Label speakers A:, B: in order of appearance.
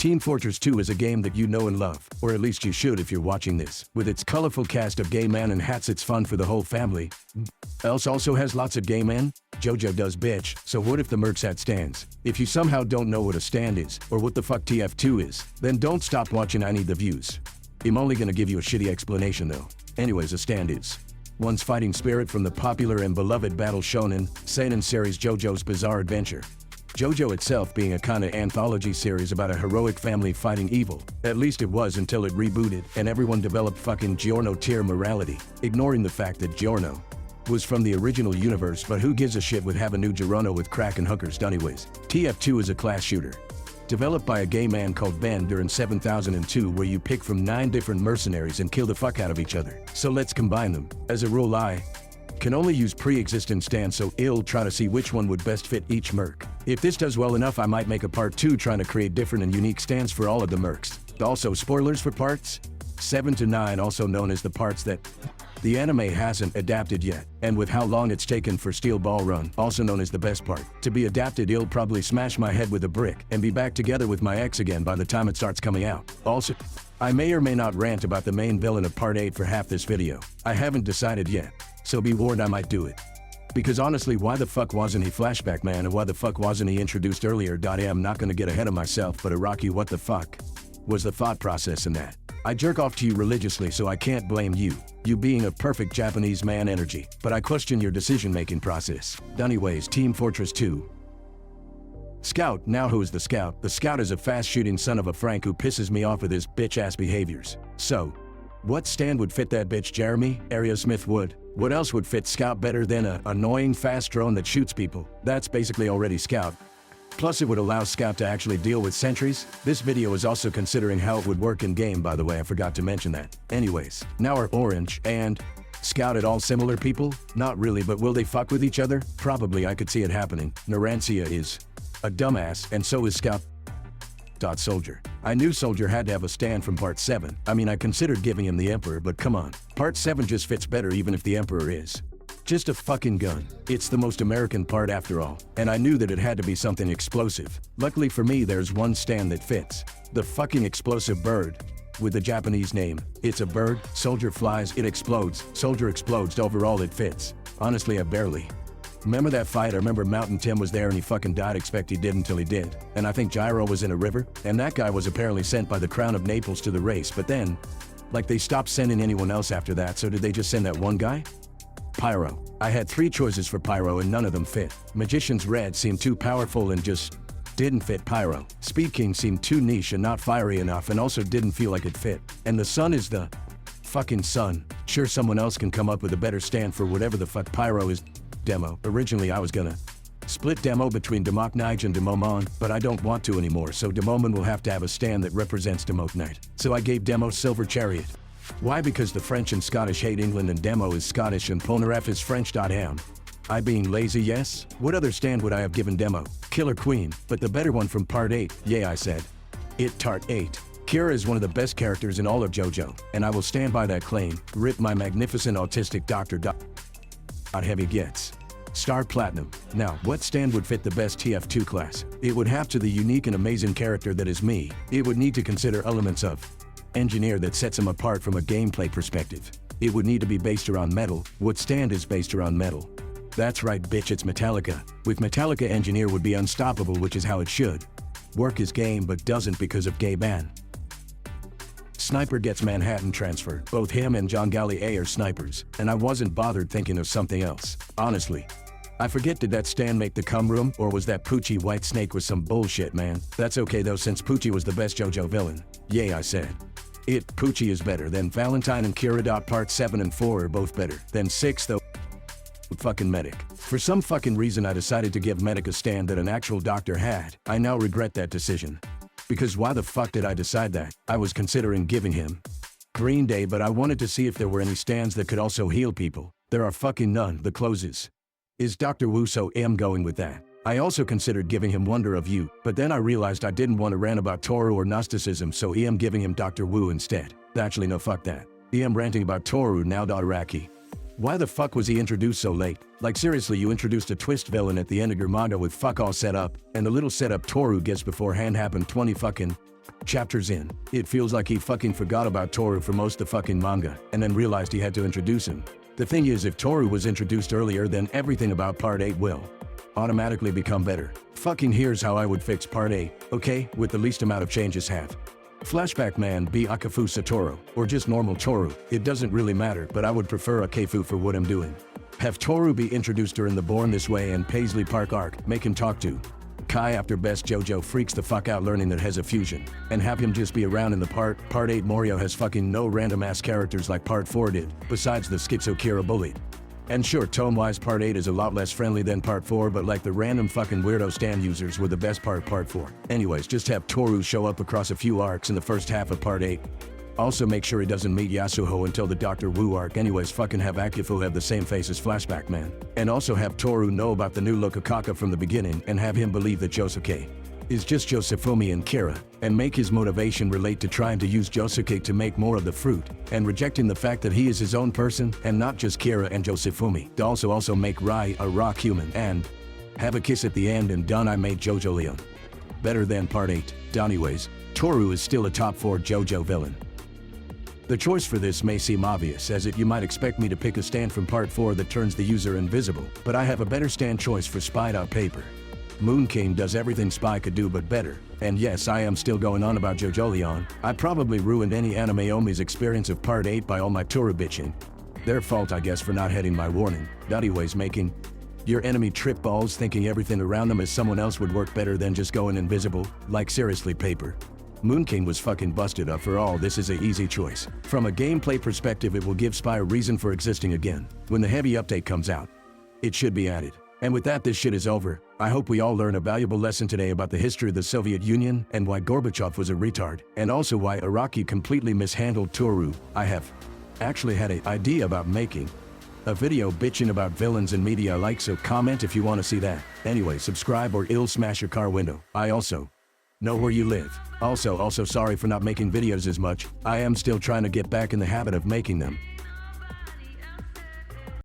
A: Team Fortress 2 is a game that you know and love, or at least you should if you're watching this. With its colorful cast of gay men and hats, it's fun for the whole family. Else also has lots of gay men? JoJo does, bitch. So what if the mercs had stands? If you somehow don't know what a stand is, or what the fuck TF2 is, then don't stop watching, I need the views. I'm only gonna give you a shitty explanation though. Anyways, a stand is one's fighting spirit from the popular and beloved battle shonen seinen series JoJo's Bizarre Adventure. JoJo itself being a kinda anthology series about a heroic family fighting evil. At least it was until it rebooted and everyone developed fucking Giorno tier morality, ignoring the fact that Giorno was from the original universe, but who gives a shit with have a new Giorno with crack and hookers anyways. TF2 is a class shooter, developed by a gay man called Ben during 7002, where you pick from 9 different mercenaries and kill the fuck out of each other. So let's combine them. As a rule, I can only use pre-existing stands, so I'll try to see which one would best fit each merc. If this does well enough, I might make a part 2 trying to create different and unique stands for all of the mercs. Also, spoilers for parts 7 to 9, also known as the parts that the anime hasn't adapted yet, and with how long it's taken for Steel Ball Run, also known as the best part, to be adapted, I'll probably smash my head with a brick and be back together with my ex again by the time it starts coming out. Also, I may or may not rant about the main villain of part 8 for half this video. I haven't decided yet, so be warned, I might do it. Because honestly, why the fuck wasn't he Flashback Man, and why the fuck wasn't he introduced earlier? I'm not gonna get ahead of myself, but Araki, what the fuck was the thought process in that? I jerk off to you religiously, so I can't blame you being a perfect Japanese man energy, but I question your decision-making process. Anyways, Team Fortress 2. Scout. Now who is the Scout? The Scout is a fast-shooting son of a Frank who pisses me off with his bitch-ass behaviors. So, what stand would fit that bitch, Jeremy? Area Smith would. What else would fit Scout better than a annoying fast drone that shoots people? That's basically already Scout. Plus it would allow Scout to actually deal with sentries. This video is also considering how it would work in game, by the way, I forgot to mention that. Anyways, now are Orange and Scout at all similar people? Not really, but will they fuck with each other? Probably, I could see it happening. Narancia is a dumbass, and so is Scout. Soldier. I knew Soldier had to have a stand from part 7. I mean, I considered giving him the Emperor, but come on. Part 7 just fits better even if the Emperor is just a fucking gun. It's the most American part after all, and I knew that it had to be something explosive. Luckily for me, there's one stand that fits. The fucking explosive bird with the Japanese name. It's a bird, Soldier flies, it explodes, Soldier explodes, overall it fits. Honestly, I barely remember that fight. I remember Mountain Tim was there and he fucking died, expect he did until he did. And I think Gyro was in a river, and that guy was apparently sent by the Crown of Naples to the race, but then, like, they stopped sending anyone else after that, so did they just send that one guy? Pyro. I had 3 choices for Pyro and none of them fit. Magician's Red seemed too powerful and just didn't fit Pyro. Speed King seemed too niche and not fiery enough and also didn't feel like it fit. And the Sun is the fucking Sun. Sure, someone else can come up with a better stand for whatever the fuck Pyro is. Demo. Originally I was gonna split Demo between Demoknight and Demomon, but I don't want to anymore, so Demomon will have to have a stand that represents Demoknight. So I gave Demo Silver Chariot. Why? Because the French and Scottish hate England and Demo is Scottish and Polnareff is French. Am I being lazy? Yes. What other stand would I have given Demo? Killer Queen, but the better one from part 8. Yeah, I said it. Tart 8. Kira is one of the best characters in all of JoJo, and I will stand by that claim. Rip my magnificent autistic doctor. Heavy gets Star Platinum. Now, what stand would fit the best TF2 class? It would have to the unique and amazing character that is me. It would need to consider elements of engineer that sets him apart from a gameplay perspective. It would need to be based around metal. What stand is based around metal? That's right, bitch, it's Metallica. With Metallica, engineer would be unstoppable, which is how it should work his game, but doesn't because of gay ban. Sniper gets Manhattan transfer. Both him and John Gallier are snipers, and I wasn't bothered thinking of something else. Honestly, I forget, did that stand make the cum room, or was that Poochie White Snake with some bullshit, man? That's okay though, since Poochie was the best JoJo villain. Yay, I said it. Poochie is better. Then Valentine and Kira. Part 7 and 4 are both better. Then 6 though, fucking Medic. For some fucking reason I decided to give Medic a stand that an actual doctor had. I now regret that decision. Because why the fuck did I decide that? I was considering giving him Green Day, but I wanted to see if there were any stands that could also heal people. There are fucking none. The closes is Dr. Wu, so I'm going with that. I also considered giving him Wonder of You, but then I realized I didn't want to rant about Toru or Gnosticism, so I'm giving him Dr. Wu instead. Actually, no, fuck that. I'm ranting about Toru now. Araki. Why the fuck was he introduced so late? Like seriously, you introduced a twist villain at the end of your manga with fuck all set up, and the little setup Toru gets beforehand happened 20 fucking chapters in. It feels like he fucking forgot about Toru for most of the fucking manga, and then realized he had to introduce him. The thing is, if Toru was introduced earlier, then everything about Part 8 will automatically become better. Fucking here's how I would fix Part 8, okay, with the least amount of changes have. Flashback man be Akafu Satoru, or just normal Toru, it doesn't really matter, but I would prefer Akafu for what I'm doing. Have Toru be introduced during the Born This Way and Paisley Park arc, make him talk to Kai after Best JoJo freaks the fuck out learning that has a fusion, and have him just be around in the Part 8 Morio has fucking no random ass characters like Part 4 did, besides the Schizo Kira bully. And sure, tone-wise Part 8 is a lot less friendly than Part 4, but like the random fucking weirdo stand users were the best Part 4. Anyways, just have Toru show up across a few arcs in the first half of Part 8. Also make sure he doesn't meet Yasuho until the Dr. Wu arc. Anyways, fucking have Akifu have the same face as Flashback Man. And also have Toru know about the new look of Kaka from the beginning and have him believe that Josuke is just Josefumi and Kira, and make his motivation relate to trying to use Josuke to make more of the fruit, and rejecting the fact that he is his own person and not just Kira and Josefumi. Also make Rai a rock human and have a kiss at the end, and done. I made Jojo Leon better than Part 8. Anyways, Toru is still a top 4 JoJo villain. The choice for this may seem obvious, as you might expect me to pick a stand from Part 4 that turns the user invisible, but I have a better stand choice for Spy.Paper. Moon King does everything Spy could do but better, and yes, I am still going on about Jojo Leon. I probably ruined any anime omi's experience of Part 8 by all my Toru bitching. Their fault, I guess, for not heeding my warning. Anyways, making your enemy trip balls thinking everything around them as someone else would work better than just going invisible. Like seriously, Paper. Moon King was fucking busted up for all this is a easy choice. From a gameplay perspective, it will give Spy a reason for existing again. When the heavy update comes out, it should be added. And with that, this shit is over. I hope we all learn a valuable lesson today about the history of the Soviet Union and why Gorbachev was a retard, and also why Araki completely mishandled Toru. I have actually had an idea about making a video bitching about villains and media alike, so comment if you want to see that. Anyway, subscribe or it'll smash your car window. I also know where you live. Also sorry for not making videos as much. I am still trying to get back in the habit of making them.